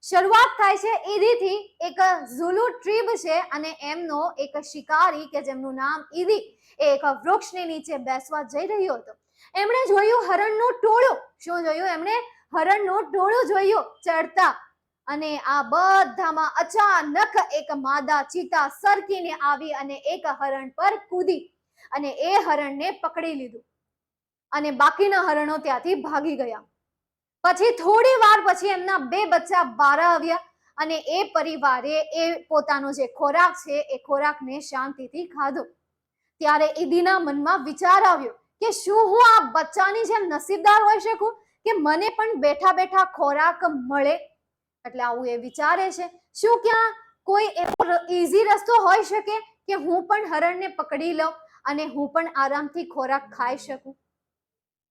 શરૂઆત થાય છે ઈદી થી. એક ઝુલુ ટ્રીબ છે અને એમનો એક શિકારી કે જેમનું નામ ઈદી એ એક વૃક્ષની નીચે બેસવા જઈ રહ્યો હતો. એમણે જોયું હરણનું ટોળું. શું જોયું એમણે? હરણનું ટોળું જોયું ચડતા. અને આ બધામાં અચાનક એક માદા ચિતા સરકીને આવી અને એક હરણ પર કૂદી અને એ હરણને પકડી લીધું અને બાકીના હરણો ત્યાંથી ભાગી ગયા. પછી થોડી વાર પછી એમના બે બચ્ચા બહાર આવ્યા અને એ પરિવારે એ પોતાનો જે ખોરાક છે એ ખોરાકને શાંતિથી ખાધો. ત્યારે ઈદીના મનમાં વિચાર આવ્યો કે શું હું આ બચ્ચાની જેમ નસીબદાર હોઈ શકું કે મને પણ બેઠા બેઠા ખોરાક મળે? એટલે આવું એ વિચારે છે. શું ક્યાં કોઈ એવો ઈઝી રસ્તો હોઈ શકે કે હું પણ હરણને પકડી લઉં અને હું પણ આરામથી ખોરાક ખાઈ શકું?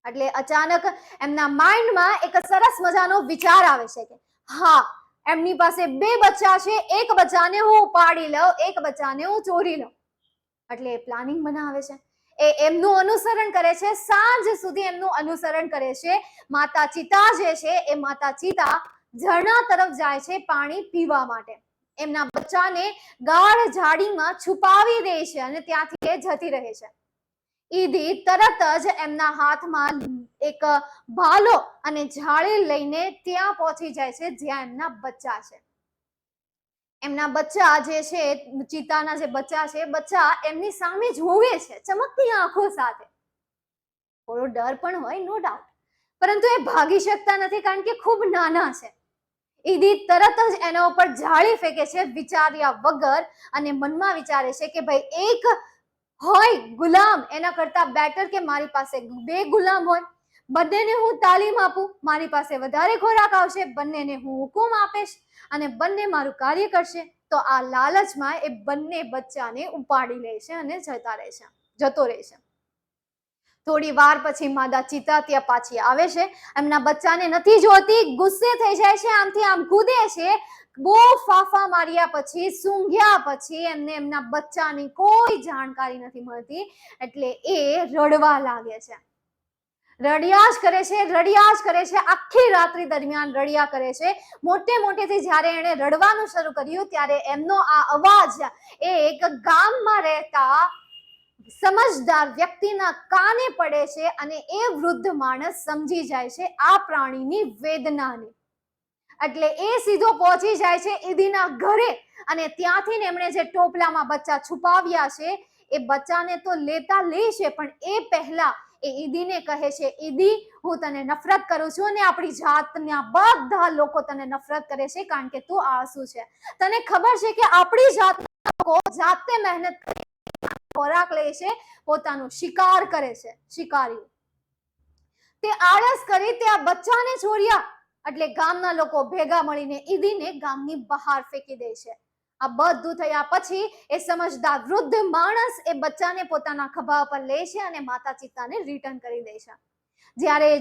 એટલે અચાનક એમના માઇન્ડમાં એક સરસ મજાનો વિચાર આવે છે કે હા, એમની પાસે બે બચ્ચા છે, એક બચ્ચાને હું ઉપાડી લઉં, એક બચ્ચાને હું ચોરી લઉં. એટલે પ્લાનિંગ બનાવે છે. એ એમનું અનુસરણ કરે છે. સાંજ સુધી એમનું અનુસરણ કરે છે. માતા ચિતા જે છે એ માતા ચિતા ઝરણા તરફ જાય છે પાણી પીવા માટે. એમના બચ્ચાને ગાઢ ઝાડીમાં છુપાવી દે છે અને ત્યાંથી એ જતી રહે છે. ઈદી તરત જ એમના હાથમાં એક ભાલો અને ઝાડી લઈને ત્યાં પહોંચી જાય છે જ્યાં એમના બચ્ચા છે. એમના બચ્ચા જે છે, ચિતાના જે બચ્ચા છે, બચ્ચા એમની સામે જોવે છે ચમકતી આંખો સાથે. થોડો ડર પણ હોય, નો ડાઉટ, પરંતુ એ ભાગી શકતા નથી કારણ કે ખૂબ નાના છે. ઈદી તરત જ એના ઉપર જાળી ફેંકે છે વિચાર્યા વગર અને મનમાં વિચારે છે કે ભાઈ એક હોય ગુલામ એના કરતા બેટર કે મારી પાસે બે ગુલામ હોય. બંનેને હું તાલીમ આપું, મારી પાસે વધારે ખોરાક આવશે, બંનેને હું હુકુમ આપીશ અને બંને મારું કાર્ય કરશે. તો આ લાલચમાં એ બંને બચ્ચાને ઉપાડી લે છે અને જતો રહે છે. થોડી વાર પછી માદા ચિતા ત્યાં પાછી આવે છે. એમના બચ્ચાને નથી જોતી, ગુસ્સે થઈ જાય છે, આમથી આમ કૂદે છે. બહુ ફાફા માર્યા પછી, સૂંઘ્યા પછી એમને એમના બચ્ચાની કોઈ જાણકારી નથી મળતી એટલે એ રડવા લાગે છે. રડ્યા જ કરે છે. આખી રાત્રિ દરમિયાન રડ્યા કરે છે. મોટેથી જ્યારે એણે રડવાનું શરૂ કર્યું ત્યારે એમનો આ અવાજ એ એક ગામમાં રહેતા સમજદાર વ્યક્તિના કાને પડે છે અને એ વૃદ્ધ માણસ સમજી જાય છે આ પ્રાણીની વેદનાને. એટલે એ સીધો પહોંચી જાય છે ઈદીના ઘરે અને ત્યાંથી એમણે જે ટોપલામાં બચ્ચા છુપાવ્યા છે એ બચ્ચાને તો લેતા લે છે, પણ એ પહેલા એ ઈદીને કહે છે, ઈદી, હું તને નફરત કરું છું અને આપણી જાતના બધા લોકો તને નફરત કરે છે કારણ કે તું આળસુ છે. તને ખબર છે કે આપણી જાતના લોકો જાતે મહેનત કરી ખોરાક લે છે, પોતાનો શિકાર કરે છે. શિકારીઓ તે આળસ કરી તે આ બચ્ચાને છોડ્યા એટલે ગામના લોકો ભેગા મળીને ઈદીને ગામની બહાર ફેંકી દે છે. આ બધું થયા પછી એ સમજદાર વૃદ્ધ માણસ એ બચ્ચાને પોતાના ખભા પર લે છે અને માતા ચિતાને રિટર્ન કરી દે છે. જ્યારે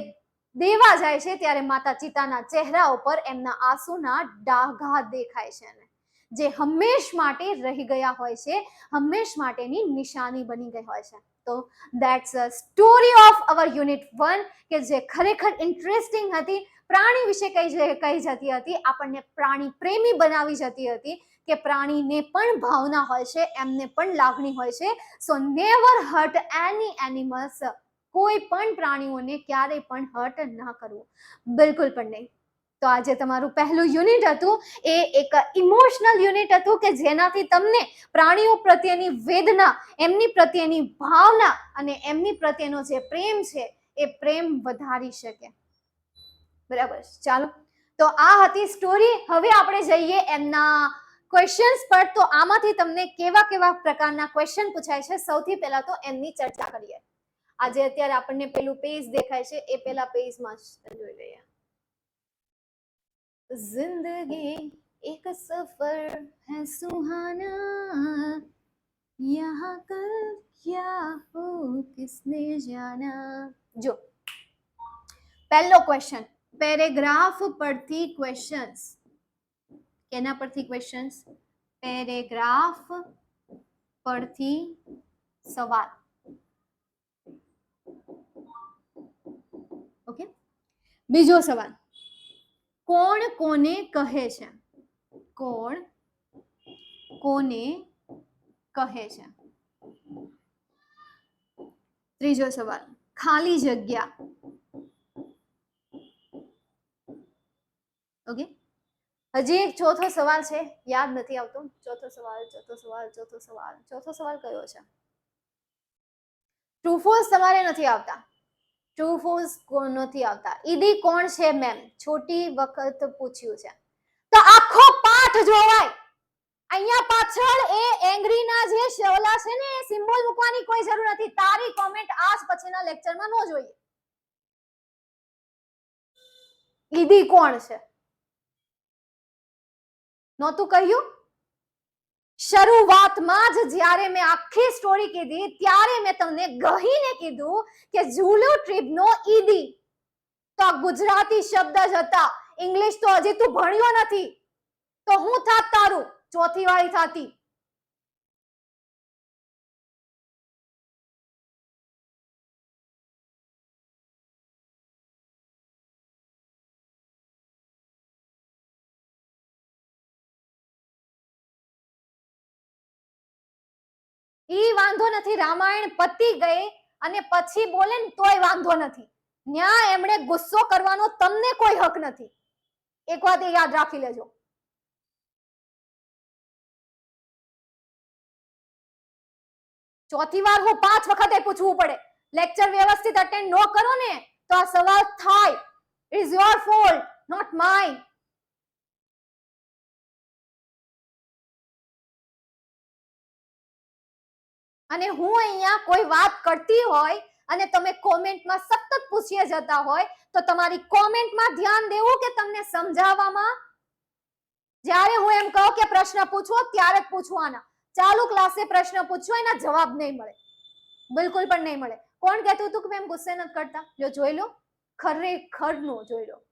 દેવા જાય છે ત્યારે માતા ચિતાના ચહેરા ઉપર એમના આંસુના ડાઘા દેખાય છે, જે હંમેશ માટે રહી ગયા હોય છે, હંમેશ માટેની નિશાની બની ગઈ હોય છે. તો that's a story of our unit 1 કે જે ખરેખર ઇન્ટરેસ્ટિંગ હતી. પ્રાણી વિશે કહી જતી હતી, આપણને પ્રાણી પ્રેમી બનાવી જતી હતી કે પ્રાણીને પણ ભાવના હોય છે, એમને પણ લાગણી હોય છે. સો નેવર હર્ટ એની એનિમલ્સ. કોઈ પણ પ્રાણીઓને ક્યારેય પણ હર્ટ ના કરવું, બિલકુલ પણ નહીં. તો આજે તમારું પહેલું યુનિટ હતું એ એક ઇમોશનલ યુનિટ હતું કે જેનાથી તમને પ્રાણીઓ પ્રત્યેની વેદના, એમની પ્રત્યેની ભાવના અને એમની પ્રત્યેનો જે પ્રેમ છે એ પ્રેમ વધારી શકે. બરાબર, ચાલો તો આ હતી સ્ટોરી. હવે આપણે જઈએ એમના ક્વેશ્ચન્સ પર. તો આમાંથી તમને કેવા પ્રકારના ક્વેશ્ચન પૂછાય છે સૌથી પહેલા તો એમની ચર્ચા કરીએ. આજે અત્યારે આપણને પેલું પેજ દેખાય છે એ પેલા પેજમાં જોઈ લઈએ. जिंदगी एक सफर है सुहाना, यहाँ कल क्या हो किसने जाना. जो પહેલો ક્વેશ્ચન, પેરેગ્રાફ પરથી ક્વેશ્ચન્સ. કેના પરથી ક્વેશ્ચન્સ? પેરેગ્રાફ પરથી સવાલ. ઓકે, બીજો સવાલ. કોણ કોને કહે છે? કોણ કોને કહે છે? ત્રીજો સવાલ, ખાલી જગ્યા. ઓકે, હજી એક ચોથો સવાલ છે, યાદ નથી આવતો. ચોથો સવાલ કયો છે? ટ્રુ ફોલ્સ તમારે નથી આવતા. ટ્રુ ફોલ્સ નથી આવતા. ઈદી કોણ છે મેમ? છોટી વખત પૂછ્યું છે. તો આખો પાઠ જોવાય. અહીંયા પાછળ એ એંગ્રી ના જે શોલા છે ને એ સિમ્બોલ મૂકવાની કોઈ જરૂર નથી. તારી કોમેન્ટ આજ પછીના લેક્ચરમાં ન જોઈએ. ઈદી કોણ છે? નહોતું કહ્યું? શરૂઆતમાં જ જ્યારે મેં આખી સ્ટોરી કીધી ત્યારે મેં તમને ગહીને કીધું કે ઝુલુ ટ્રીબનો ઈદી તો ગુજરાતી શબ્દ જ હતા. ઇંગ્લિશ તો હજી તું ભણ્યો નથી. તો હું થાત તારું ચોથી વાળી થાતી. ઈ વાંધો નથી. રામાયણ પતી ગઈ અને પછી બોલે ને તોય વાંધો નથી. ન્યા એમણે ગુસ્સો કરવાનો તમને કોઈ હક નથી. એક વાત એ યાદ રાખી લેજો. ચોથી વાર હું 5 વખતે પૂછવું પડે. લેક્ચર વ્યવસ્થિત અટેન્ડ ન કરો ને તો આ સવાલ થાય. It is your fault, not mine. અને હું અહીંયા કોઈ વાત કરતી હોય અને તમે કોમેન્ટમાં સતત પૂછીએ જતા હોય તો તમારી કોમેન્ટમાં ધ્યાન દેવું કે તમને સમજાવવામાં. જ્યારે હું એમ કહું કે પ્રશ્ન પૂછો ત્યારે જ પૂછવાના. ચાલુ ક્લાસે પ્રશ્ન પૂછો એના જવાબ નહીં મળે, બિલકુલ પણ નહીં મળે. કોણ કહેતું હતું કે મેમ ગુસ્સે નથી કરતા? જો જોઈ લો, ખરેખરનું જોઈ લો.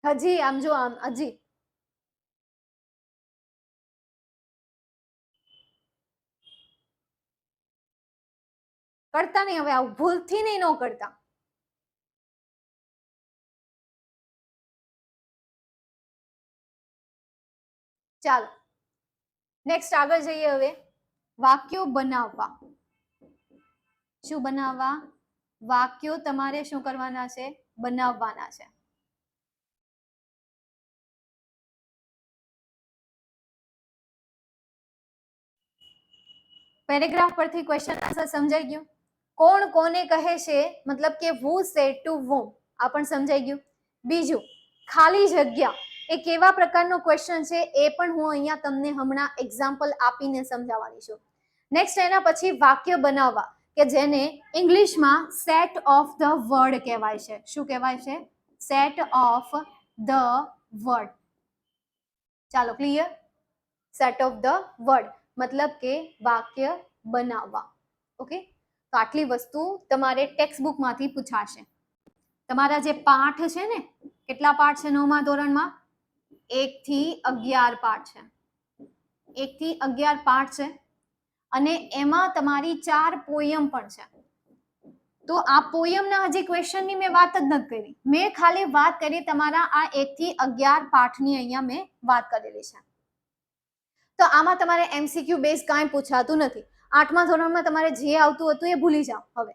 હજી આમ જો, આમ હજી કરતા નહીં. હવે આવું ભૂલથી નહીં, ન કરતા. ચાલો નેક્સ્ટ આગળ જઈએ. હવે વાક્યો બનાવવા. શું બનાવવા? વાક્યો તમારે શું કરવાના છે? બનાવવાના છે. પેરેગ્રાફ પરથી ક્વેશ્ચન આન્સર સમજાઈ ગયું? કોણ કોને કહે છે મતલબ કે who said to whom, આ પણ સમજાઈ ગયું. બીજું, ખાલી જગ્યા એ કેવા પ્રકારનો ક્વેશ્ચન છે એ પણ હું અહીંયા તમને હમણાં એક્ઝામ્પલ આપીને સમજાવવાની છું. નેક્સ્ટ એના પછી વાક્ય બનાવવા કે જેને ઇંગ્લિશમાં સેટ ઓફ ધ વર્ડ કહેવાય છે. શું કહેવાય છે? Set of the word. ચાલો clear? Set of the word મતલબ કે વાક્ય બનાવવા. ઓકે, તો આટલી વસ્તુ તમારે ટેક્સ્ટ બુકમાંથી પૂછાશે. તમારા જે પાઠ છે ને, કેટલા પાઠ છે 9મા ધોરણમાં? 1 થી 11 પાઠ છે. 1 થી 11 પાઠ છે અને એમાં તમારી 4 પોયમ પણ છે. તો આ પોયમના હજી ક્વેશ્ચનની મેં વાત જ નથી કરી. મેં ખાલી વાત કરી તમારા આ 1 થી 11 પાઠની અહીંયા મેં વાત કરેલી છે. તો આમાં તમારે MCQ બેઝ કાંઈ પૂછાતું નથી. 8મા ધોરણમાં તમારે જે આવતું હતું એ ભૂલી જાઓ. હવે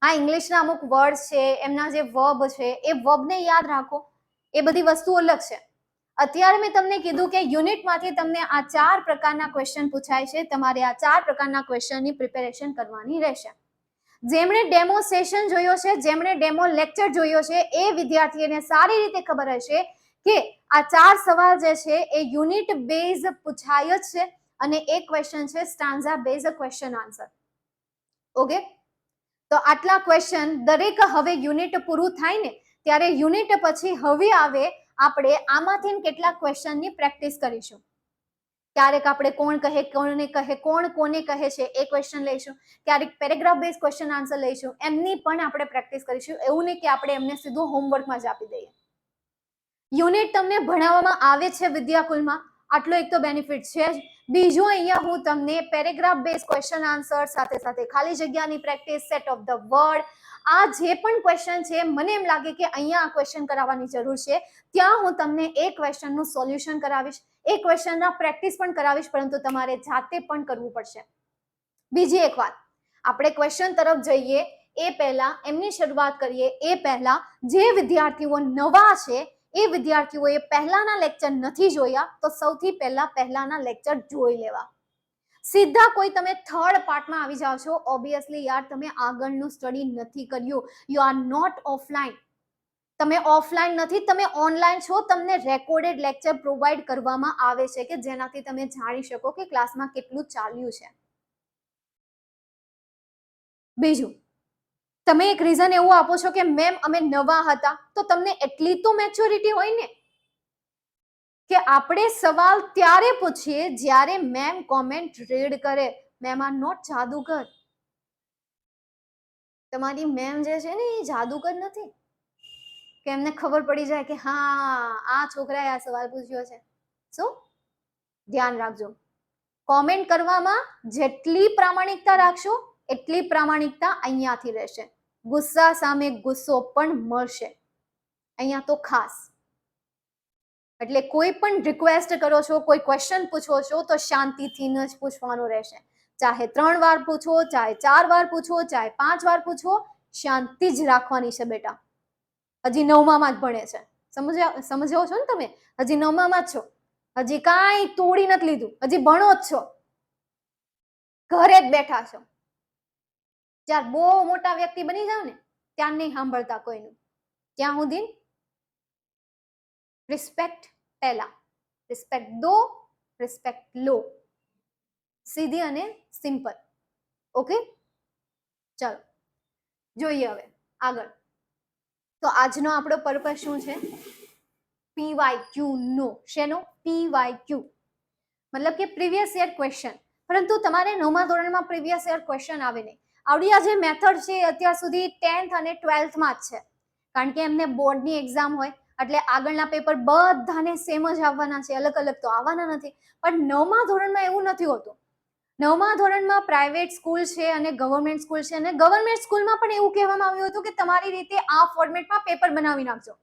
આ ઇંગ્લિશના અમુક વર્ડ છે, એમના જે વર્બ છે એ વર્બને યાદ રાખો. એ બધી વસ્તુ અલગ છે. અત્યારે મેં તમને કીધું કે યુનિટમાંથી તમને આ 4 પ્રકારના ક્વેશ્ચન પૂછાય છે. તમારે આ 4 પ્રકારના ક્વેશ્ચનની પ્રિપેરેશન કરવાની રહેશે. જેમણે ડેમો સેશન જોયો છે, જેમણે ડેમો લેક્ચર જોયો છે એ વિદ્યાર્થીઓને સારી રીતે ખબર હશે કે આ 4 સવાલ જે છે એ યુનિટ બેઝ પૂછાય જ છે અને એક ક્વેશ્ચન છે stanza base question answer. Okay, તો આટલા ક્વેશ્ચન દરેક હવે યુનિટ પૂરું થાય ને ત્યારે યુનિટ પછી હવે આવે આપણે આમાંથી કેટલાક ક્વેશ્ચનની પ્રેક્ટિસ કરીશું. ક્યારેક આપણે કોણ કહે, કોને કહે, કોણ કોને કહે છે એ ક્વેશ્ચન લઈશું. ક્યારેક પેરેગ્રાફ બેઝ ક્વેશ્ચન આન્સર લઈશું. એમની પણ આપણે પ્રેક્ટિસ કરીશું. એવું નહીં કે આપણે એમને સીધું હોમવર્કમાં જ આપી દઈએ. યુનિટ તમને ભણાવવામાં આવે છે વિદ્યાકુલમાં, આટલો એક તો બેનિફિટ છે જ. બીજું અહીંયા હું તમને પેરેગ્રાફ બેઝ ક્વેશ્ચન આન્સર સાથે સાથે ખાલી જગ્યાની practice, set of the word, આ જે પણ ક્વેશ્ચન છે મને એમ લાગે કે અહીંયા આ ક્વેશ્ચન કરાવવાની જરૂર છે, ત્યાં હું તમને એ ક્વેશ્ચનનું સોલ્યુશન કરાવીશ, એ ક્વેશ્ચનના પ્રેક્ટિસ પણ કરાવીશ, પરંતુ તમારે જાતે પણ કરવું પડશે. બીજી એક વાત, આપણે ક્વેશ્ચન તરફ જઈએ એ પહેલા, એમની શરૂઆત કરીએ એ પહેલા, જે વિદ્યાર્થીઓ નવા છે એ વિદ્યાર્થીઓએ પહેલાના લેક્ચર નથી જોયા તો સૌથી પહેલાના લેક્ચર જોઈ લેવા. સીધા કોઈ તમે થર્ડ પાર્ટમાં આવી જાઓ છો, ઓબ્વિયસલી યાર તમે આગળનું સ્ટડી નથી કર્યું, યુ આર નોટ ઓફલાઈન. તમે ઓફલાઈન નથી, તમે ઓનલાઈન છો. તમને રેકોર્ડેડ લેક્ચર પ્રોવાઈડ કરવામાં આવે છે કે જેનાથી તમે જાણી શકો કે ક્લાસમાં કેટલું ચાલ્યું છે. બીજું, તમે એક રીઝન એવું આપો છો કે મેમ અમે નવા હતા, તો તમને એટલી તો મેચ્યોરિટી હોય ને કે આપણે સવાલ ત્યારે પૂછીએ જ્યારે મેમ કોમેન્ટ રીડ કરે. મેમ આર નોટ જાદુગર. તમારી મેમ જે છે ને એ જાદુગર નથી કે એમને ખબર પડી જાય કે હા આ છોકરાએ આ સવાલ પૂછ્યો છે. શું ધ્યાન રાખજો, કોમેન્ટ કરવામાં જેટલી પ્રામાણિકતા રાખશો એટલી પ્રામાણિકતા અહીંયાથી રહેશે. ગુસ્સા સામે ગુસ્સો પણ મળશે અહીંયા તો ખાસ. એટલે કોઈ પણ રિક્વેસ્ટ કરો છો, કોઈ ક્વેશ્ચન પૂછો છો તો શાંતિથી જ પૂછવાનું રહેશે. ચાહે 3 વાર પૂછો, ચાહે 4 વાર પૂછો, ચાહે 5 વાર પૂછો, શાંતિ જ રાખવાની છે બેટા. હજી 9માં જ ભણે છે, સમજો છો ને તમે, હજી 9માં જ છો, હજી કાંઈ તોડી નથી લીધું, હજી ભણો જ છો, ઘરે જ બેઠા છો. જ્યારે બહુ મોટા વ્યક્તિ બની જાવ ને ત્યાં નહીં સાંભળતા કોઈનું. ત્યાં સુધી રિસ્પેક્ટ પહેલા, રિસ્પેક્ટ દો, રિસ્પેક્ટ લો, સીધી અને સિમ્પલ. ઓકે, ચાલો જોઈએ હવે આગળ. તો આજનો આપણો પર્પસ શું છે? PYQ નો. શેનો? PYQ મતલબ કે પ્રીવિયસ યર ક્વેશ્ચન. પરંતુ તમારે 9મા ધોરણમાં પ્રીવિયસ યર ક્વેશ્ચન આવે નહીં. આવડી આ જે મેથડ છે અત્યાર સુધી 10th અને 12thમાં જ છે, કારણ કે એમને બોર્ડની એક્ઝામ હોય એટલે આગળના પેપર બધાને સેમ જ આવવાના છે, અલગ અલગ તો આવવાના નથી. પણ 9મા ધોરણમાં એવું નથી હોતું. 9મા ધોરણમાં પ્રાઇવેટ સ્કૂલ છે અને ગવર્મેન્ટ સ્કૂલ છે, અને ગવર્મેન્ટ સ્કૂલમાં પણ એવું કહેવામાં આવ્યું હતું કે તમારી રીતે આ ફોર્મેટમાં પેપર બનાવી નાખજો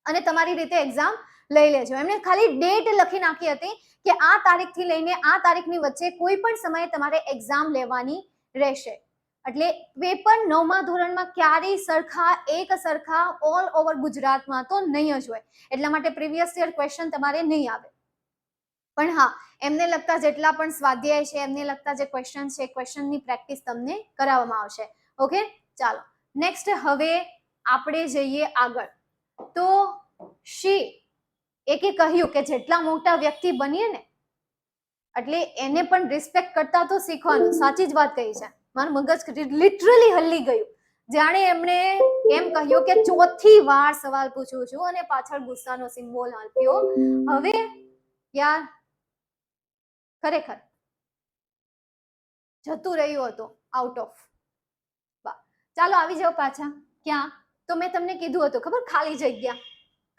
અને તમારી રીતે એક્ઝામ લઈ લેજો. એમણે ખાલી ડેટ લખી નાખી હતી કે આ તારીખથી લઈને આ તારીખની વચ્ચે કોઈ પણ સમયે તમારે એક્ઝામ લેવાની રહેશે. એટલે પેપર 9મા ધોરણમાં ક્યારેય એક સરખા ઓલ ઓવર ગુજરાતમાં તો નહીં જ હોય. એટલા માટે પ્રીવિયસ યર ક્વેશ્ચન તમારે નહીં આવે. પણ હા, એમને લગતા જેટલા પણ સ્વાધ્યાય છે, એમને લગતા જે ક્વેશ્ચન છે, ક્વેશ્ચનની પ્રેક્ટિસ તમને કરાવવામાં આવશે. ઓકે, ચાલો નેક્સ્ટ હવે આપણે જઈએ આગળ. તો શી એકે કહ્યું કે જેટલા મોટા વ્યક્તિ બનીએ ને એટલે એને પણ રિસ્પેક્ટ કરતા તો શીખવાનું. સાચી જ વાત કહી છે, મારું મગજ લિટરલી હલી ગયું જાણે એમણે એમ કહ્યું કે 4થી વાર સવાલ પૂછું છું અને પાછળ ગુસ્સાનો સિમ્બોલ આપ્યો. હવે યાર ખરેખર જતું રહ્યું હતું આઉટ ઓફ. ચાલો આવી જાઓ પાછા. ક્યાં? તો મેં તમને કીધું હતું ખબર,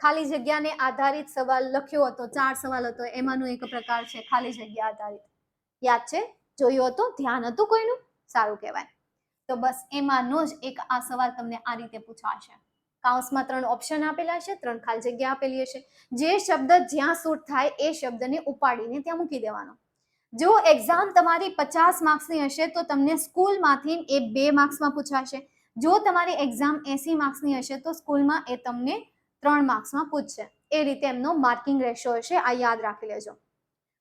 ખાલી જગ્યાને આધારિત સવાલ લખ્યો હતો, 4 સવાલ હતો, એમાંનો એક પ્રકાર છે ખાલી જગ્યા આધારિત. યાદ છે? જોયું હતું? ધ્યાન હતું કોઈનું? સારું કહેવાય. તો બસ એમાંનો જ એક આ સવાલ તમને આ રીતે પૂછાશે. કાઉન્સમાં 3 ઓપ્શન આપેલા છે, 3 ખાલી જગ્યા આપેલી હશે. જે શબ્દ જ્યાં સૂટ થાય એ શબ્દને ઉપાડીને ત્યાં મૂકી દેવાનો. જો એક્ઝામ તમારી 50 માર્ક્સની હશે તો તમને સ્કૂલમાંથી એ 2 માર્ક્સમાં પૂછાશે. જો તમારી એક્ઝામ 80 માર્ક્સની હશે તો સ્કૂલમાં એ તમને 3 માર્ક્સમાં પૂછશે. એ રીતે એમનો માર્કિંગ રેશિયો હશે, આ યાદ રાખી લેજો.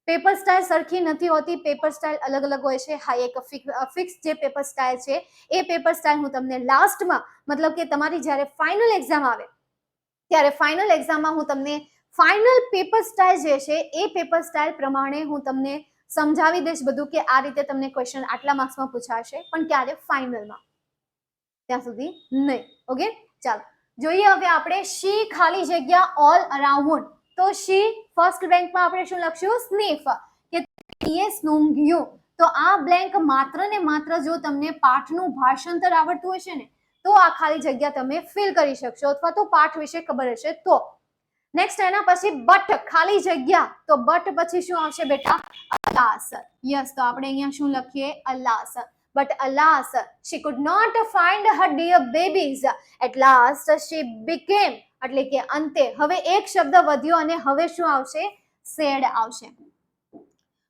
પેપર સ્ટાઇલ સરખી નથી હોતી, પેપર સ્ટાઇલ અલગ અલગ હોય છે. હા, એક ફિક્સ જે પેપર સ્ટાઇલ છે એ પેપર સ્ટાઇલ હું તમને લાસ્ટમાં, મતલબ કે તમારી જ્યારે ફાઇનલ એક્ઝામ આવે ત્યારે ફાઇનલ એક્ઝામમાં હું તમને ફાઇનલ પેપર સ્ટાઇલ જે છે એ પેપર સ્ટાઇલ પ્રમાણે હું તમને સમજાવી દઈશ બધું કે આ રીતે તમને ક્વેશ્ચન આટલા માર્ક્સમાં પૂછાશે, પણ ક્યારે? ફાઇનલમાં. ત્યાં સુધી નહીં. ઓકે, ચાલો જોઈએ હવે આપણે શી ખાલી જગ્યા ઓલ અરાઉન્ડ. તો શી ફર્સ્ટ બેંકમાં આપણે શું લખશું? સ્નીફ. કે એ સૂંઘ્યું. તો આ બ્લેન્ક માત્ર ને માત્ર જો તમને પાઠનું ભાષાંતર આવડતું હશે ને તો આ ખાલી જગ્યા તમે ફિલ કરી શકશો, અથવા તો પાઠ વિશે ખબર હશે તો. નેક્સ્ટ એના પછી બટ ખાલી જગ્યા, તો બટ પછી શું આવશે બેટા? અલાસ. યસ, તો આપણે અહીંયા શું લખીએ? અલાસ. But alas, she could not find her dear babies. At last she became, એટલે કે અંતે હવે એક શબ્દ વધ્યો અને હવે શું આવશે? સેડ આવશે.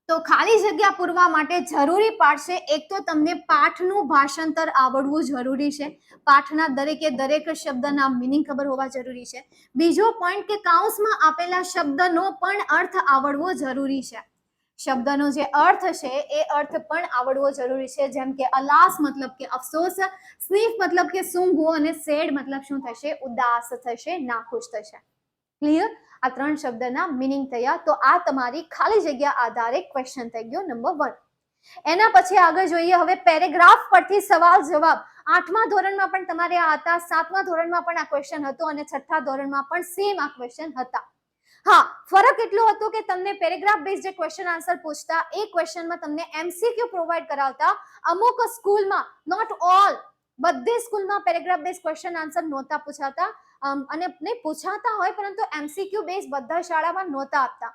તો ખાલી જગ્યા પૂરવા માટે જરૂરી પાડશે એક તો તમને પાઠનું ભાષાંતર આવડવું જરૂરી છે. પાઠના દરેક શબ્દના મીનિંગ ખબર હોવા જરૂરી છે. બીજો પોઈન્ટ કે કાઉન્સમાં આપેલા શબ્દનો પણ અર્થ આવડવો જરૂરી છે. શબ્દનો જે અર્થ છે એ અર્થ પણ આવડવો જરૂરી છે. જેમ કે અલાસ મતલબ કે અફસોસ, સ્નીફ મતલબ કે સૂંઘવું અને સેડ મતલબ શું થશે? ઉદાસ થશે, નાખુશ થશે. ક્લિયર? આ ત્રણ શબ્દના મીનિંગ થયા. તો આ તમારી ખાલી જગ્યા આધારે ક્વેશ્ચન થઈ ગયો નંબર 1. એના પછી આગળ જોઈએ હવે પેરેગ્રાફ પરથી સવાલ જવાબ. 8મા ધોરણમાં પણ તમારે આ હતા, 7મા ધોરણમાં પણ આ ક્વેશ્ચન હતો અને 6થા ધોરણમાં પણ સેમ આ ક્વેશ્ચન હતા. હા, ફરક એટલો હતો કે તમને પેરેગ્રાફ બેઝ જે ક્વેશ્ચન આન્સર પૂછતા એ ક્વેશ્ચનમાં તમને એમસીક્યુ પ્રોવાઈડ કરાવતા. અમુક સ્કૂલમાં, નોટ ઓલ, બધી સ્કૂલમાં પેરેગ્રાફ બેઝ ક્વેશ્ચન આન્સર નહોતા પૂછાતા. અને નહીં પૂછાતા હોય પરંતુ એમસીક્યુ બેઝ બધા શાળામાં નહોતા આપતા.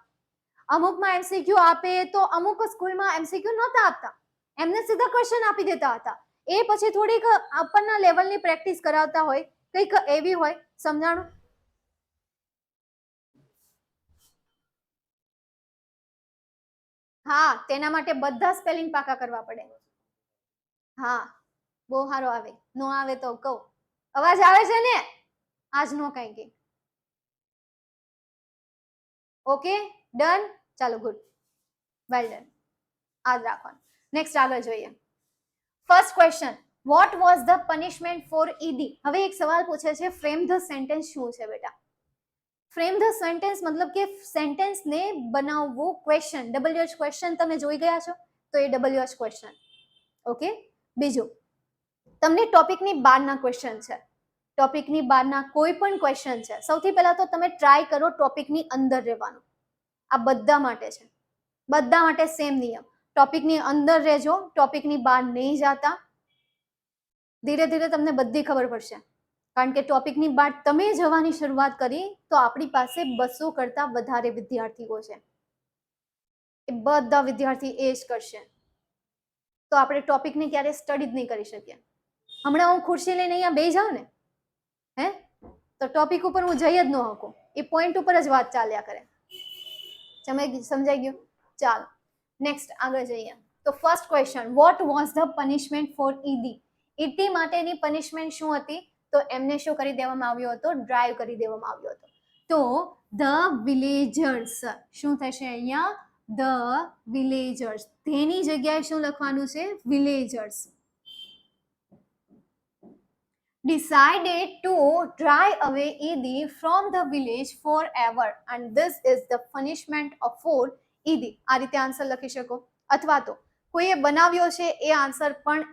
અમુકમાં એમસીક્યુ આપે તો અમુક સ્કૂલમાં એમસીક્યુ નહોતા આપતા, એમને સીધા ક્વેશ્ચન આપી દેતા હતા. એ પછી થોડીક ઉપરના લેવલની પ્રેક્ટિસ કરાવતા હોય, કંઈક એવી હોય. સમજાણું? હા, તેના માટે બધા સ્પેલિંગ પાકા કરવા પડે. હા, બહુ સારો આવે. નો આવે તો કહું. અવાજ આવે છે ને? આજ નો કઈ કે. Okay, done. ચાલો, ગુડ, વેલ ડન. આજ રાખવાનું. નેક્સ્ટ આગળ જોઈએ. First question, what was the punishment for ઈડી? હવે એક સવાલ પૂછે છે, ફ્રેમ ધ સેન્ટેન્સ શું છે બેટા? ફ્રેમ ધ સેન્ટેન્સ મતલબ કે સેન્ટેન્સને બનાવવું. ક્વેશ્ચન, ડબલ્યુએચ ક્વેશ્ચન તમે જોઈ ગયા છો, તો એ ડબલ્યુએચ ક્વેશ્ચન. ઓકે. બીજું, તમને ટોપિકની બહારના ક્વેશ્ચન છે. ટોપિકની બહારના કોઈ પણ ક્વેશ્ચન છે, સૌથી પહેલા તો તમે ટ્રાય કરો ટોપિકની અંદર રહેવાનું. આ બધા માટે છે, બધા માટે સેમ નિયમ. ટોપિકની અંદર રહેજો, ટોપિકની બહાર નહીં જાતા. ધીરે ધીરે તમને બધી ખબર પડશે. કારણ કે ટોપિકની બહાર તમે જવાની શરૂઆત કરી તો આપણી પાસે 200 કરતા વધારે વિદ્યાર્થીઓ છે. એ બધા વિદ્યાર્થી એ જ કરશે. તો આપણે ટોપિકને ક્યારે સ્ટડી જ નહીં કરી શકીએ. હમણાં હું ખુરશી લઈને અહીંયા બેસી જાઉં ને, હે, તો ટોપિક ઉપર હું જઈ જ ન શકું. એ પોઈન્ટ ઉપર જ વાત ચાલ્યા કરે. સમજાઈ ગયું? ચાલો, નેક્સ્ટ આગળ જઈએ. તો first question, what was the punishment for ઈડી? ઈટી માટેની પનિશમેન્ટ શું હતી? તો એમને શું કરી દેવામાં આવ્યો હતો? ડ્રાઈવ કરી દેવામાં આવ્યો હતો. તો ધ વિલેજર્સ શું થશે અહીંયા? The villagers. તેની જગ્યાએ શું લખવાનું છે? Villagers. Decided to drive away Idi from the village forever, and this is the punishment of for Idi. આ રીતે આન્સર લખી શકો. અથવા તો કોઈએ બનાવ્યો છે એ આન્સર પણ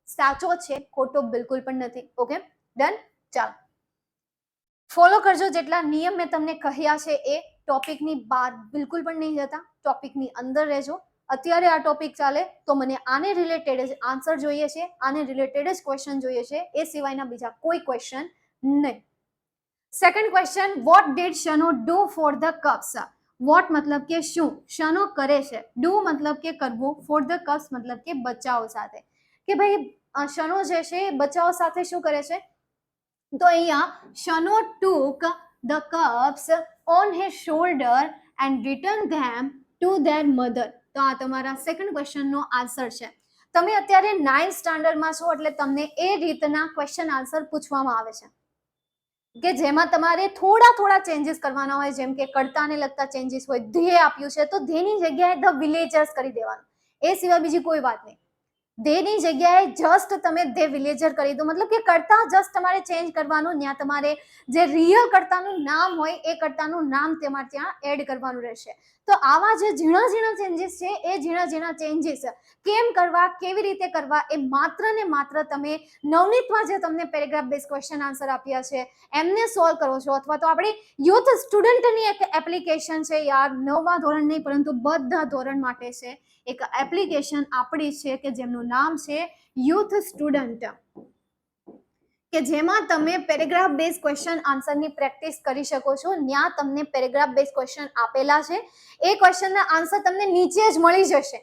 સાચો છે, ખોટો બિલકુલ પણ નથી. Okay, done. ચાલો, ફોલો કરજો જેટલા નિયમ મેં તમને કહ્યા છે એ. ટોપિકની બહાર બિલકુલ પણ નહીં જતા, ટોપિકની અંદર રહેજો. અત્યારે આ ટોપિક ચાલે તો મને આને રિલેટેડ જ આન્સર જોઈએ છે, આને રિલેટેડ જ ક્વેશ્ચન જોઈએ છે, એ સિવાયના બીજા કોઈ ક્વેશ્ચન નહીં. સેકન્ડ ક્વેશ્ચન, વોટ ડીડ શનો do for the cups? What મતલબ કે શું, શનો કરે છે, ડુ મતલબ કે કરવું, ફોર ધ કપ્સ મતલબ કે બચ્ચાઓ સાથે. કે ભાઈ શનો જે છે એ બચ્ચાઓ સાથે શું કરે છે? તો અહીંયા શનો took the cups on his shoulder and returned them to their mother. તો આ તમારા સેકન્ડ ક્વેશ્ચનનો આન્સર છે. તમે અત્યારે 9th સ્ટાન્ડર્ડમાં છો એટલે તમને એ રીતના ક્વેશ્ચન આન્સર પૂછવામાં આવે છે કે જેમાં તમારે થોડા ચેન્જીસ કરવાના હોય. જેમ કે કર્તાને લગતા ચેન્જીસ હોય, ધ્યેય આપ્યું છે તો ધ્યેયની જગ્યાએ ધ વિલેજર્સ કરી દેવાનું. એ સિવાય બીજી કોઈ વાત નહીં. ધ્યેયની જગ્યાએ જસ્ટ તમે ધે વિલેજર કરી દો, મતલબ કે કર્તા જસ્ટ તમારે ચેન્જ કરવાનું. ત્યાં તમારે જે રિયલ કર્તાનું નામ હોય એ કર્તાનું નામ તમારે ત્યાં એડ કરવાનું રહેશે. તો આવા જે ઝીણા ચેન્જીસ છે એ ઝીણા ચેન્જીસ કેમ કરવા, કેવી રીતે કરવા, એ માત્ર ને માત્ર તમે નવનીતમાં જે તમને પેરેગ્રાફ બેઝ ક્વેશ્ચન આન્સર આપ્યા છે એમને સોલ્વ કરો છો. અથવા તો આપણી યુથ સ્ટુડન્ટની એક એપ્લિકેશન છે યાર, 9મા ધોરણ નહીં પરંતુ બધા ધોરણ માટે છે. એક એપ્લિકેશન આપણી છે કે જેમનું નામ છે યુથ સ્ટુડન્ટ. કે જેમાં તમે પેરેગ્રાફ બેઝ ક્વેશ્ચન આન્સરની પ્રેક્ટિસ કરી શકો છો. ત્યાં તમને પેરેગ્રાફ બેઝ ક્વેશ્ચન આપેલા છે, એ ક્વેશ્ચનના આન્સર તમને નીચે જ મળી જશે,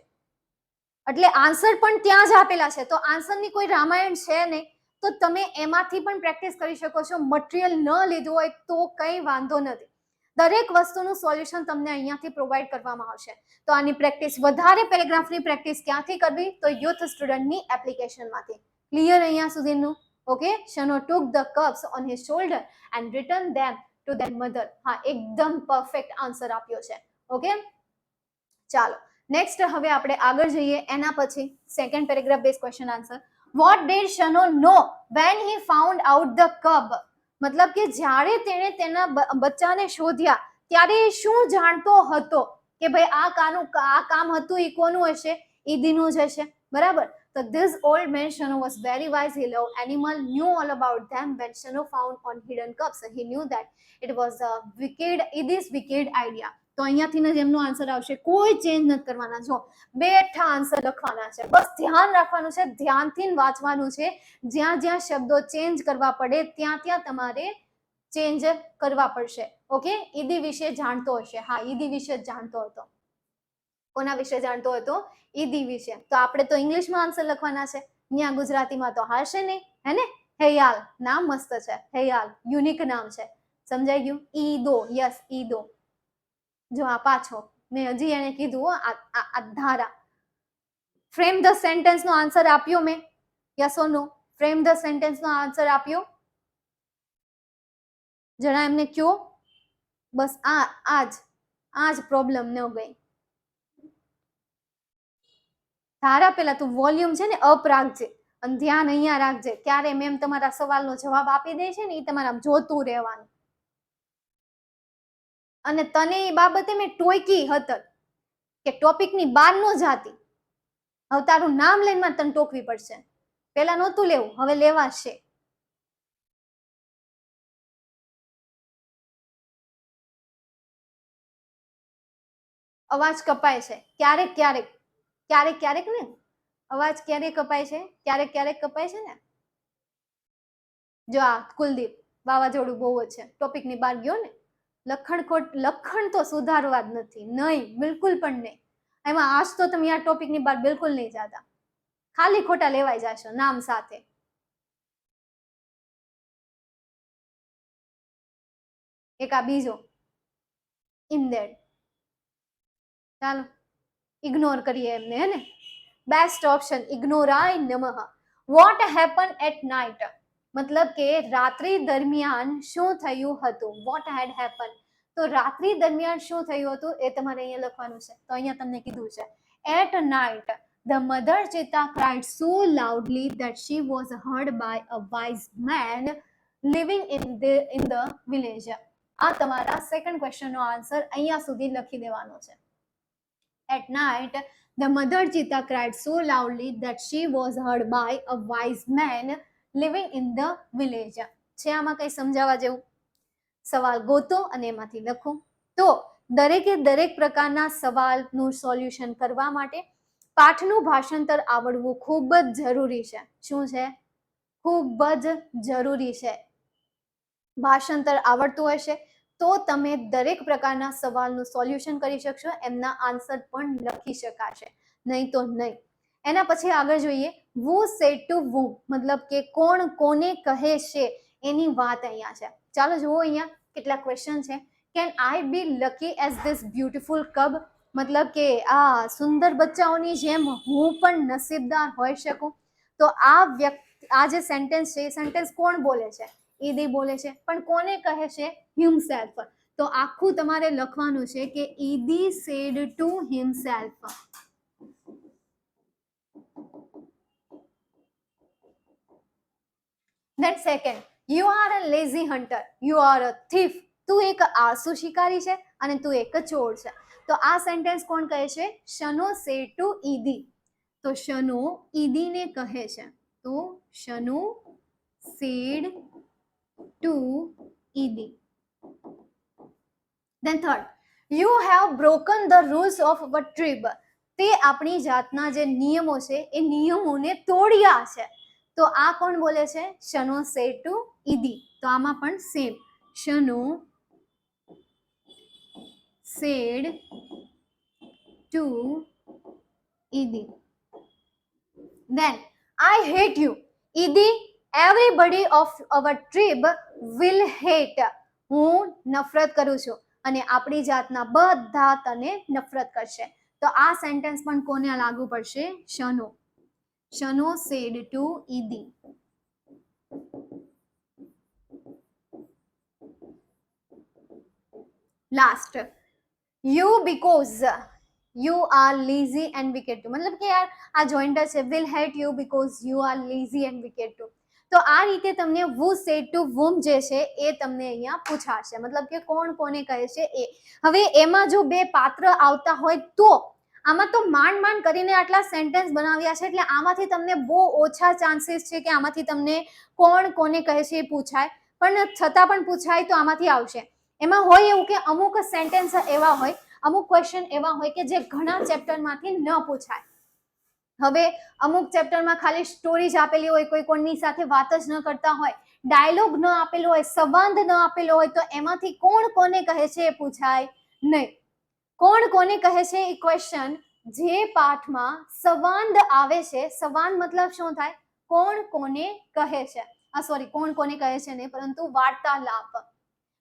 એટલે આન્સર પણ ત્યાં જ આપેલા છે. તો આન્સરની કોઈ રામાયણ છે નહીં, તો તમે એમાંથી પણ પ્રેક્ટિસ કરી શકો છો. મટીરિયલ ન લીધું હોય તો કંઈ વાંધો નથી, દરેક વસ્તુનું સોલ્યુશન તમને અહીંયાથી પ્રોવાઈડ કરવામાં આવશે. તો આની પ્રેક્ટિસ વધારે પેરેગ્રાફની પ્રેક્ટિસ ક્યાંથી કરવી? તો યુથ સ્ટુડન્ટની એપ્લિકેશનમાંથી. ક્લિયર અહીંયા સુધીનું? Okay. શનો took the cups on his shoulder and returned them to their mother. હા, એકદમ પરફેક્ટ આન્સર આપ્યો છે. ઓકે, ચાલો નેક્સ્ટ હવે આપણે આગળ જઈએ. એના પછી second paragraph base question answer. What did શનો know when he found out the cub? મતલબ કે જ્યારે તેણે તેના બચ્ચાને શોધ્યા ત્યારે શું જાણતો હતો કે ભાઈ આ કામ હતું એ કોનું હશે? ઈદીનું જ હશે, બરાબર. So this old man Shano was very wise. He loved animal, knew all about them. When Shano found on hidden cups, he knew that it was a Idi's wicked idea. તો અહીંયાથી જ એમનો આન્સર આવશે, કોઈ change નથી કરવાના. જો બેઠા આન્સર લખવાના છે, બસ ધ્યાન રાખવાનું છે, ધ્યાનથી વાંચવાનું છે. જ્યાં જ્યાં શબ્દો ચેન્જ કરવા પડે ત્યાં ત્યાં તમારે ચેન્જ કરવા પડશે. ઓકે, ઈદી વિશે જાણતો હશે. હા, ઈદી વિશે જ જાણતો હતો. કોના વિશે જાણતો હતો? ઈદી વિશે. તો આપણે તો ઇંગ્લિશમાં આન્સર લખવાના છે, ત્યાં ગુજરાતીમાં તો હાશે નહીં, હે ને? હેયાલ નામ મસ્ત છે, હેયાલ યુનિક નામ છે. સમજાઈ ગયું? ઈદો, યસ ઈદો. જો આ પાછો મેં હજી એને કીધું આ ધારા. ફ્રેમ ધ સેન્ટેન્સ નો આન્સર આપ્યો મેં, yes or no? Frame the sentence નો આન્સર આપ્યો? જરા એમને કયો. બસ આ જ પ્રોબ્લેમ ન ગઈ. ધારા પેલા તું વોલ્યુમ છે ને અપ રાખજે અને ધ્યાન અહીંયા રાખજે. ક્યારે મેમ તમારા સવાલનો જવાબ આપી દે છે ને એ તમારે જોતું રહેવાનું. અને તને એ બાબતે મેં ટોકી હતી કે ટોપિકની બહાર ન જાતી. હવે તારું નામ લઈને તને ટોકવી પડશે. પેલા નહોતું લેવું, હવે લેવાશે. અવાજ કપાય છે ક્યારેક ક્યારેક, ક્યારેક ક્યારેક ને અવાજ ક્યારેક કપાય છે, ક્યારેક ક્યારેક કપાય છે ને. જો આ કુલદીપ વાવાઝોડું બહુ જ છે, ટોપિકની બહાર ગયો ને. લખણ તો સુધારવા જ નથી, નહીં બિલકુલ પણ નહીં. એમાં આજ તો તમે આ ટોપિકની બહાર બિલકુલ નહીં જતા, ખાલી ખોટા લેવાઈ જશો નામ સાથે. એક આ બીજો ઇન્દેડ, ચાલો ઇગ્નોર કરીએ એમને, હે ને. બેસ્ટ ઓપ્શન ઇગ્નોરાય નમઃ. What happen at night? મતલબ કે રાત્રિ દરમિયાન શું થયું હતું? વોટ હેડ હેપન, તો રાત્રિ દરમિયાન શું થયું હતું એ તમારે અહીંયા લખવાનું છે. તો અહીંયા તમને કીધું છે at night the mother cheetah cried so loudly that she was heard by a wise man living in the village. આ તમારા સેકન્ડ ક્વેશ્ચન નો આન્સર અહીંયા સુધી લખી દેવાનો છે. At night, the mother cheetah cried so loudly that she was heard by a wise man living in the village. છે આમાં કઈ સમજાવવા જેવું? સવાલ ગોતો અને એમાંથી લખો. તો દરેકે દરેક પ્રકારના સવાલનું સોલ્યુશન કરવા માટે પાઠનું ભાષાંતર આવડવું ખૂબ જ જરૂરી છે. શું છે? ખૂબ જ જરૂરી છે. ભાષાંતર આવડતું હશે તો તમે દરેક પ્રકારના સવાલનું સોલ્યુશન કરી શકશો, એમના આન્સર પણ લખી શકાશે, નહીં તો નહીં. એના પછી આગળ જોઈએ. who said to whom, મતલબ કે કોણ કોને કહે છે એની વાત અહીંયા છે. ચાલો જુઓ અહીંયા કેટલા ક્વેશ્ચન છે. Can I be lucky as this beautiful cub? મતલબ કે આ સુંદર બચ્ચાઓની જેમ હું પણ નસીબદાર હોઈ શકું. તો આ જે સેન્ટેન્સ છે એ સેન્ટેન્સ કોણ બોલે છે? ઈદી બોલે છે, પણ કોને કહે છે? હિમસેલ્ફ. તો આખું તમારે લખવાનું છે કે ઈદી said to himself. Then second, you are a lazy hunter, you are a thief. તું એક આળસુ શિકારી છે અને તું એક ચોર છે. તો આ સેન્ટેન્સ કોણ કહે છે? શનો સેડ ટુ ઈદી. તો શનો ઈદીને કહે છે. તો શનો સેડ ટુ ઈદી. Then third, you have broken the rules of our tribe. તે આપણી જાતના જે નિયમો છે એ નિયમોને તોડ્યા છે. તો આ કોણ બોલે છે? શનો સેડ ટુ ઈદી. તો આમાં પણ same, શનો said to Idi. Then I hate you. Idi, everybody of our tribe will hate. હું નફરત કરું છું અને આપણી જાતના બધા તને નફરત કરશે. તો આ સેન્ટેન્સ પણ કોને લાગુ પડશે? શનો. શનો said to Idi. Last, you because you are lazy and wicked too. मतलब કે યાર આ જોઈન્ટર છે, will hate you because you are lazy and wicked too. તો આ રીતે તમને who said to whom જે છે એ તમને અહીંયા પૂછાશે, મતલબ કે કોણ કોને કહે છે એ. હવે એમાં જો બે પાત્ર આવતા હોય તો આમાં તો માંડ માંડ કરીને આટલા સેન્ટેન્સ બનાવ્યા છે, એટલે આમાંથી તમને બહુ ઓછા ચાન્સીસ છે કે આમાંથી તમને કોણ કોને કહે છે એ પૂછાય, પણ છતાં પણ પૂછાય તો આમાંથી આવશે. એમાં હોય એવું કે અમુક સેન્ટેન્સ એવા હોય, અમુક ક્વેશ્ચન એવા હોય કે જે ઘણા ચેપ્ટરમાંથી ન પૂછાય. હવે અમુક ચેપ્ટરમાં ખાલી સ્ટોરી જ આપેલી હોય, કોઈ કોઈની સાથે વાત જ ન કરતા હોય, ડાયલોગ ન આપેલો હોય, સંવાદ ન આપેલો હોય, તો એમાંથી કોણ કોને કહે છે એ પૂછાય નહીં. કોણ કોને કહે છે એ ક્વેશ્ચન જે પાઠમાં સંવાદ આવે છે, સંવાદ મતલબ શું થાય? કોણ કોને કહે છે, સોરી કોણ કોને કહે છે નહીં, પરંતુ વાર્તાલાપ.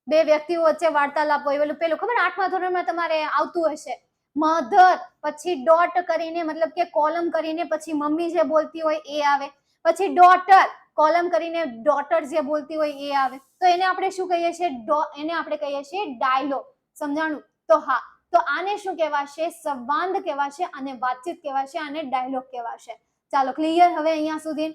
બે વ્યક્તિઓ વચ્ચે વાર્તાલાપ હોય, પેલું ખબર 8મા ધોરણમાં તમારે આવતું હશે, મધર પછી ડોટ કરીને, મતલબ કે કોલમ કરીને પછી મમ્મી જે બોલતી હોય એ આવે, પછી ડોટર કોલમ કરીને ડોટર જે બોલતી હોય એ આવે, તો એને આપણે શું કહીએ છીએ? એને આપણે કહીએ છીએ ડાયલોગ. સમજાણું? તો હા, તો આને શું કહેવાશે? સંવાદ કહેવાશે, અને વાતચીત કહેવાશે, અને ડાયલોગ કહેવાશે. ચાલો ક્લિયર હવે અહીંયા સુધી?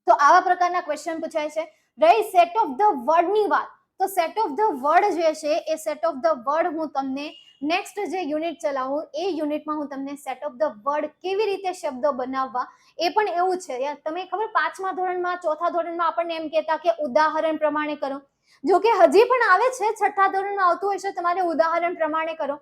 તો આવા પ્રકારના ક્વેશ્ચન પૂછાય છે. રહી સેટ ઓફ ધ વર્ડ ની વાત, તો સેટ ઓફ ધ વર્ડ જે છે એ સેટ ઓફ ધ વર્ડ હું તમને નેક્સ્ટ જે યુનિટ ચલાવું એ યુનિટમાં હું તમને સેટ ઓફ ધ વર્ડ કેવી રીતે શબ્દો બનાવવા એ પણ એવું છે યાર. તમે ખબર 5મા ધોરણમાં 4થા ધોરણમાં આપણને એમ કહેતા કે ઉદાહરણ પ્રમાણે કરો, જો કે હજી પણ આવે છે, 6થા ધોરણમાં આવતું હોય છે તમારે ઉદાહરણ પ્રમાણે કરો.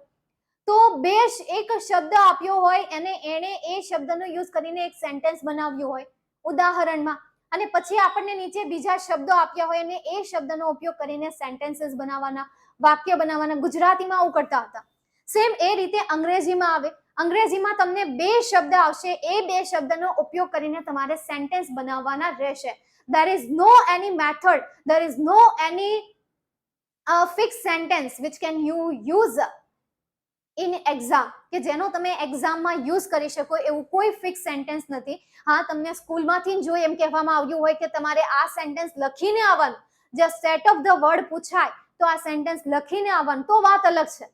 તો બે એક શબ્દ આપ્યો હોય અને એને એ શબ્દનો યુઝ કરીને એક સેન્ટેન્સ બનાવ્યું હોય ઉદાહરણમાં, અને પછી આપણને નીચે બીજા શબ્દો આપ્યા હોય અને એ શબ્દનો ઉપયોગ કરીને સેન્ટેન્સીસ બનાવવાના, વાક્ય બનાવવાના. ગુજરાતીમાં આવું કરતા હતા. સેમ એ રીતે અંગ્રેજીમાં આવે. અંગ્રેજીમાં તમને બે શબ્દ આવશે, એ બે શબ્દનો ઉપયોગ કરીને તમારે સેન્ટેન્સ બનાવવાના રહેશે. there is no any method, there is no any fixed sentence which can you use in exam, કે જેનો તમે એક્ઝામમાં યુઝ કરી શકો એવું કોઈ ફિક્સ સેન્ટેન્સ નથી. હા, તમને સ્કૂલમાંથી જો એમ કહેવામાં આવ્યું હોય કે તમારે આ સેન્ટેન્સ લખીને આવવાનું, જે સેટ ઓફ ધ વર્ડ પૂછાય તો આ સેન્ટેન્સ લખીને આવવાનું, તો વાત અલગ છે,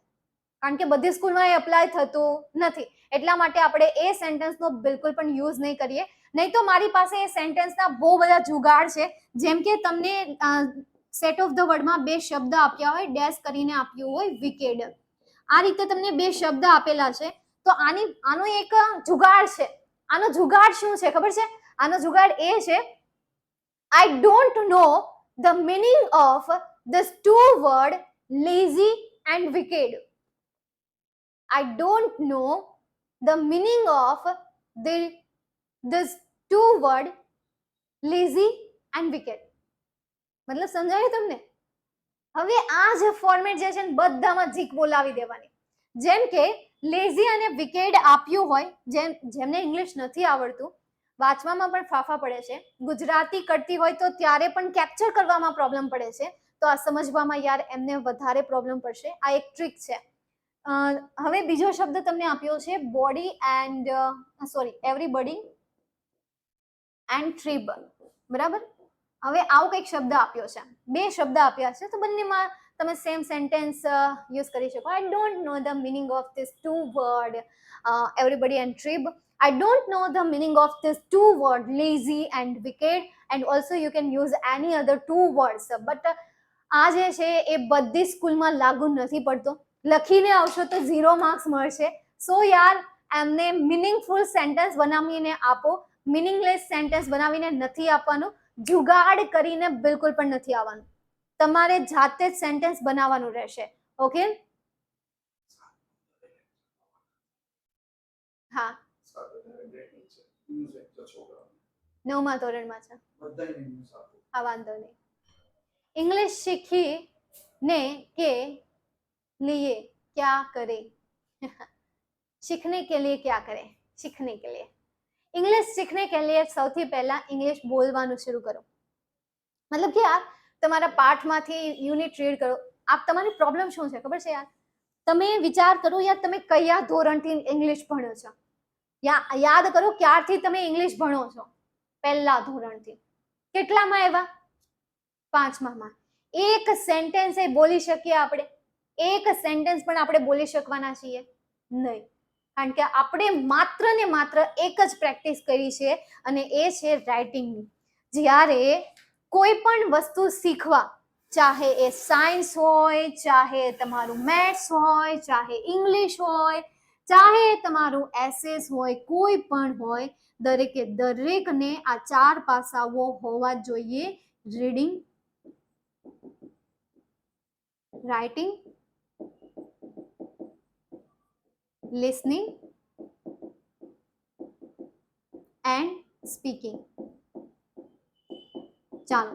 કારણ કે બધી સ્કૂલમાં એ એપ્લાય થતું નથી. એટલા માટે આપણે એ સેન્ટેન્સનો બિલકુલ પણ યુઝ નહીં કરીએ. નહીં તો મારી પાસે એ સેન્ટેન્સના બહુ બધા જુગાડ છે. જેમ કે તમને સેટ ઓફ ધ વર્ડમાં બે શબ્દ આપ્યા હોય, ડેશ કરીને આપ્યું હોય વિકેડ, આ રીતે તમને બે શબ્દ આપેલા છે, તો આનો એક જુગાડ છે. આનો જુગાડ શું છે ખબર છે? આનો જુગાડ એ છે, I don't know the meaning of this two word lazy and wicked. I don't know the meaning of this two word lazy and wicked. મતલબ સમજાયું તમને? હવે આ જે ફોર્મેટ જે છે ને બધામાં જીક બોલાવી દેવાની. જેમ કે લેઝી અને વિકેડ આપ્યું હોય, જેમને ઇંગ્લિશ નથી આવડતું, વાંચવામાં પણ ફાફા પડે છે, ગુજરાતી કરતી હોય તો ત્યારે પણ કેપ્ચર કરવામાં પ્રોબ્લેમ પડે છે, તો આ સમજવામાં યાર એમને વધારે પ્રોબ્લેમ પડશે. આ એક ટ્રીક છે. હવે બીજો શબ્દ તમને આપ્યો છે બોડી એન્ડ એવરીબડી એન્ડ ટ્રીબ, બરાબર? હવે આવો કંઈક શબ્દ આપ્યો છે, બે શબ્દ આપ્યા છે, તો બંનેમાં તમે સેમ સેન્ટેન્સ યુઝ કરી શકો. I don't know the meaning of this two word everybody and tribe. I don't know the meaning of this two word lazy and wicked, and also you can use any other two words, but આ જે છે એ બધી સ્કૂલમાં લાગુ નથી પડતો. લખીને આવશો તો 0 માર્ક્સ મળશે. સો યાર એમને મિનિંગફુલ સેન્ટેન્સ બનાવીને આપો, મિનિંગલેસ સેન્ટેન્સ બનાવીને નથી આપવાનું, જુગાડ કરીને બિલકુલ પણ નથી આવવાનું. તમારે જાતે જ સેન્ટેન્સ બનાવવાનું રહેશે. ઓકે? હા, 9મા ધોરણમાં છે. બધાયને ઇંગ્લિશ આપો. હા, વાંધો નહીં. इंग्लिश सीखने के लिए क्या करें? सीखने के लिए क्या करें? सीखने के लिए इंग्लिश सीखने के लिए સૌથી પહેલા ઇંગ્લિશ બોલવાનું શરૂ કરો. મતલબ કે યાર તમારા પાઠમાંથી યુનિટ રીડ કરો. આપ તમારી પ્રોબ્લેમ શું છે ખબર છે યાર? તમે વિચાર કરો યાર તમે કયા ધોરણથી ઇંગ્લિશ ભણો છો? યાદ કરો ક્યારથી તમે ઇંગ્લિશ ભણો છો? પહેલા ધોરણથી. કેટલામાં આવ્યા? 5મામાં. એક સેન્ટેન્સ એ બોલી શકીએ આપણે? એક સેન્ટેન્સ પણ આપણે બોલી શકવાના છીએ નહીં, કારણ કે આપણે માત્ર ને માત્ર એક જ પ્રેક્ટિસ કરી છે અને એ છે રાઇટિંગની. જ્યારે કોઈ પણ વસ્તુ શીખવા, ચાહે એ સાયન્સ હોય, ચાહે તમારું મેથ્સ હોય, ચાહે ઇંગ્લિશ હોય, ચાહે તમારું એસેસ હોય, કોઈ પણ હોય, દરેકને આ 4 પાસાઓ હોવા જોઈએ: reading, writing, listening and speaking. ચાલો,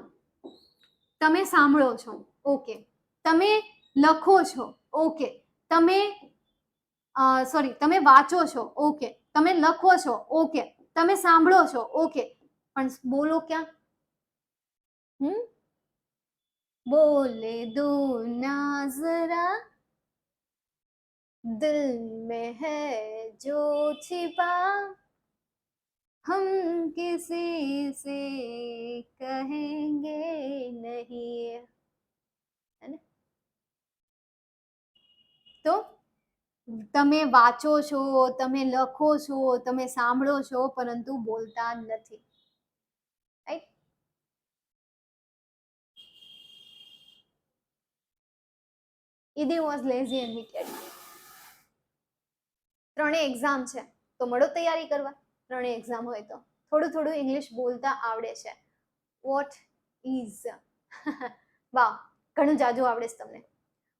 તમે સાંભળો છો, ઓકે. તમે લખો છો, ઓકે. તમે વાંચો છો, ઓકે. તમે લખો છો, ઓકે. તમે સાંભળો છો, ઓકે. પણ બોલો ક્યાં? બોલે દો ના જરા, दिल में है जो छिपा, हम किसी से कहेंगे नहीं. તો તમે વાંચો છો, તમે લખો છો, તમે સાંભળો છો, પરંતુ બોલતા નથી. Right? Idi was lazy and wicked. 3 exam છે તો મળો તૈયારી કરવા. 3 એક્ઝામ હોય તો થોડું ઇંગ્લિશ બોલતા આવડે છે. વોટ ઇઝ વાહ, ઘણું જાજુ આવડે છે તમને.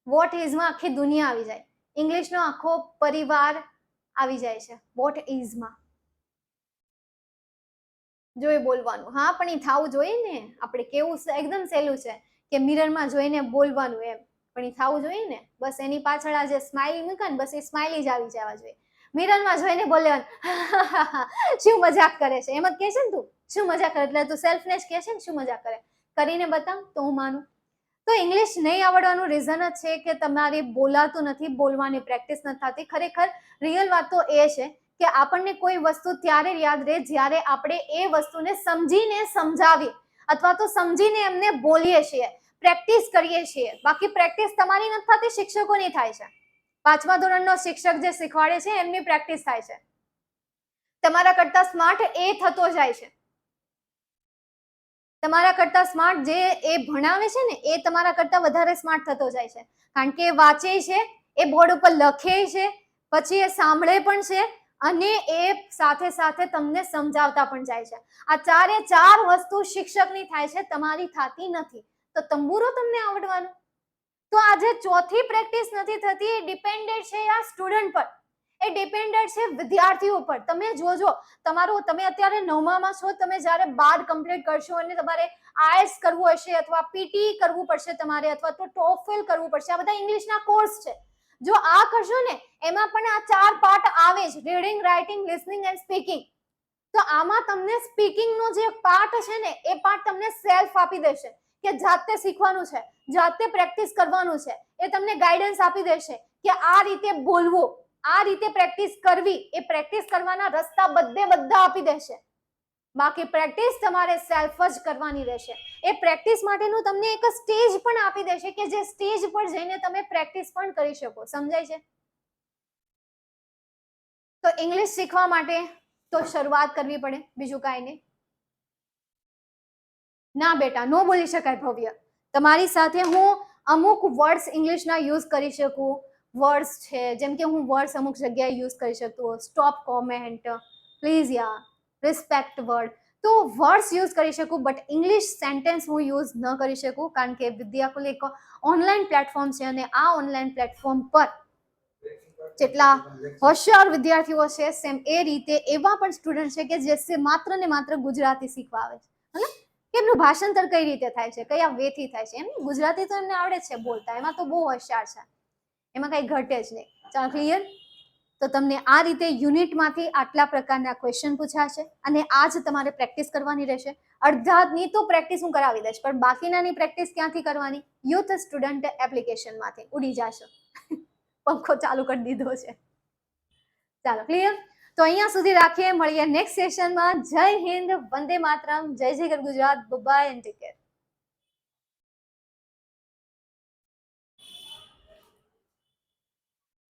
વોટ ઇઝમાં આખી દુનિયા આવી જાય, ઇંગ્લિશનો આખો પરિવાર આવી જાય છે વોટ ઇઝમાં. જોઈએ બોલવાનું. હા, પણ એ થવું જોઈએ ને. આપણે કેવું એકદમ સહેલું છે કે મિરરમાં જોઈને બોલવાનું એમ, પણ એ થવું જોઈએ ને. બસ એની પાછળ આ જે સ્માઇલી મૂકે ને, બસ એ સ્માઇલી જ આવી જવા જોઈએ. મિરરમાં જોઈને બોલવાનું, શું મજાક કરે છે, એમ જ કહે છે ને તું શું મજાક કરે, એટલે તું સેલ્ફને જ કહે છે ને શું મજાક કરે. કરીને બતાવ તો હું માનું. તો ઇંગ્લિશ નહીં આવડવાનું રીઝન જ છે કે તમારે બોલાતું નથી, બોલવાની પ્રેક્ટિસ નથી થતી. ખરેખર રિયલ વાત તો એ છે કે આપણને કોઈ વસ્તુ ત્યારે યાદ રહે જ્યારે આપણે એ વસ્તુને સમજીને સમજાવીએ અથવા તો સમજીને એમને બોલીએ છીએ, પ્રેક્ટિસ કરીએ છીએ. બાકી પ્રેક્ટિસ તમારી નથી થતી, શિક્ષકોની થાય છે. 5મા ધોરણનો શિક્ષક જે શીખવાડે છે એમની પ્રેક્ટિસ થાય છે. તમારા કરતા સ્માર્ટ એ થતો જાય છે. તમારા કરતા સ્માર્ટ જે એ ભણાવે છે ને એ તમારા કરતા વધારે સ્માર્ટ થતો જાય છે, કારણ કે એ વાંચે છે, એ બોર્ડ ઉપર લખે છે, પછી એ સાંભળે પણ છે અને એ સાથે સાથે તમને સમજાવતા પણ જાય છે. આ 4 વસ્તુ શિક્ષકની થાય છે, તમારી થતી નથી. તો તંબુરો તમને આવડવાનું. તો આજે ચોથી પ્રેક્ટિસ નથી થતી, એ ડિપેન્ડેડ છે આ સ્ટુડન્ટ પર, એ ડિપેન્ડેડ છે વિદ્યાર્થીઓ પર. તમે જોજો, તમે અત્યારે 9મામાં છો, તમે જ્યારે 12 કમ્પ્લીટ કરશો અને તમારે આઈએસ કરવું હશે અથવા પીટી કરવું પડશે તમારે, અથવા તો ટોફેલ કરવું પડશે, આ બધા ઇંગ્લિશના કોર્સ છે. જો આ કરશો ને એમાં પણ આ 4 પાર્ટ આવે જ: reading, writing, listening and speaking. તો આમાં તમને સ્પીકિંગનો જે પાર્ટ છે ને એ પાર્ટ તમને સેલ્ફ આપી દેશે કે જાતે શીખવાનું છે, જાતે પ્રેક્ટિસ કરવાનું છે. એ તમને ગાઈડન્સ આપી દેશે કે આ રીતે બોલવું, આ રીતે પ્રેક્ટિસ કરવી. એ પ્રેક્ટિસ કરવાના રસ્તા બધા આપી દેશે. બાકી પ્રેક્ટિસ તમારે સેલ્ફ જ કરવાની રહેશે. એ પ્રેક્ટિસ માટેનું તમને એક સ્ટેજ પણ આપી દેશે કે જે સ્ટેજ પર જઈને તમે પ્રેક્ટિસ પણ કરી શકો. સમજાય છે? તો ઇંગ્લિશ શીખવા માટે તો શરૂઆત કરવી પડે, બીજું કાંઈ નહીં. ના બેટા, નો બોલી શકાય ભવ્ય. તમારી સાથે હું અમુક વર્ડ્સ ઇંગ્લિશના યુઝ કરી શકું. વર્ડ્સ છે જેમ કે હું વર્ડ્સ અમુક જગ્યાએ યુઝ કરી શકું. Stop comment, please yeah, respect word. તો વર્ડ્સ યુઝ કરી શકું, બટ ઇંગ્લિશ સેન્ટેન્સ હું યુઝ ન કરી શકું, કારણ કે વિદ્યાકુલ એક ઓનલાઈન પ્લેટફોર્મ છે અને આ ઓનલાઈન પ્લેટફોર્મ પર જેટલા હોશિયાર વિદ્યાર્થીઓ છે સેમ એ રીતે એવા પણ સ્ટુડન્ટ છે કે જે માત્ર ને માત્ર ગુજરાતી શીખવા આવે છે હે કે એમનું ભાષાંતર કઈ રીતે થાય છે, કયા વે થી થાય છે. એમ ગુજરાતી તો એમને આવડે છે બોલતા, એમાં તો બહુ હોશિયાર છે, એમાં કઈ ઘટે જ નહીં. ચાલો ક્લિયર. તો તમને આ રીતે યુનિટમાંથી આટલા પ્રકારના ક્વેશ્ચન પૂછાશે અને આ જ તમારે પ્રેક્ટિસ કરવાની રહેશે. અડધાની તો પ્રેક્ટિસ હું કરાવી દઈશ, પણ બાકીનાની પ્રેક્ટિસ ક્યાંથી કરવાની? યુથ સ્ટુડન્ટ એપ્લિકેશનમાંથી. ઉડી જશો, પંખો ચાલુ કરી દીધો છે. ચાલો ક્લિયર. તો અહીંયા સુધી રાખીએ, મળીએ નેક્સ્ટ સેશનમાં. જય હિન્દ, વંદે માતરમ, જય જય Gujarat, bye and take care.